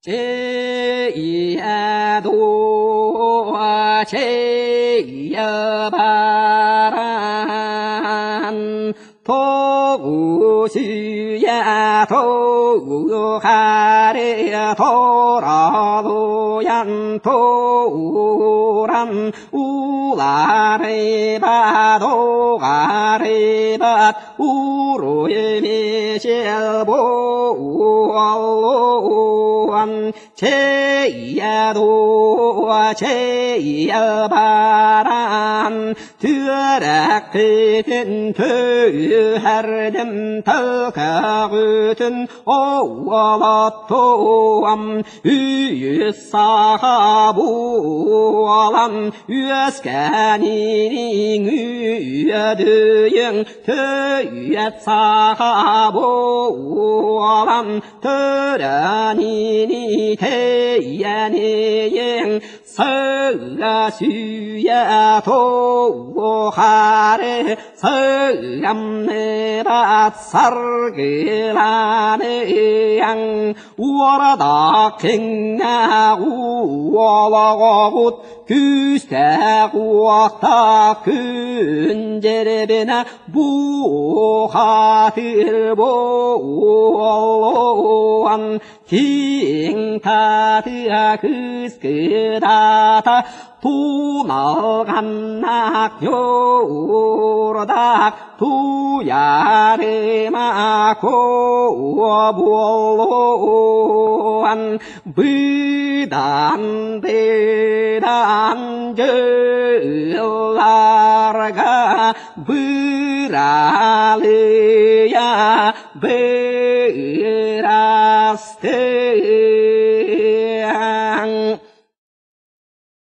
제야도 제야바란 도우시야 도우하래 도라도얀 도우란 우라레바 도가레바 우로에미실보우알로안 제야도 제야바란 드락그든 드하르든 더가그든 오와라토암 유사하보람 유스카니닝 유드영 드유사하보람 드라니니 대야니행 서가수야 도하래 서감내밭 살그라네 양 우와라다 갱나 우와라가굿 규스타구악다 근제레베나 부하들보알로안 팅타드아 그스크다다 도나간낙 요로닥 두야레마고볼로안 브단베단절라라가 브라레야 베라스테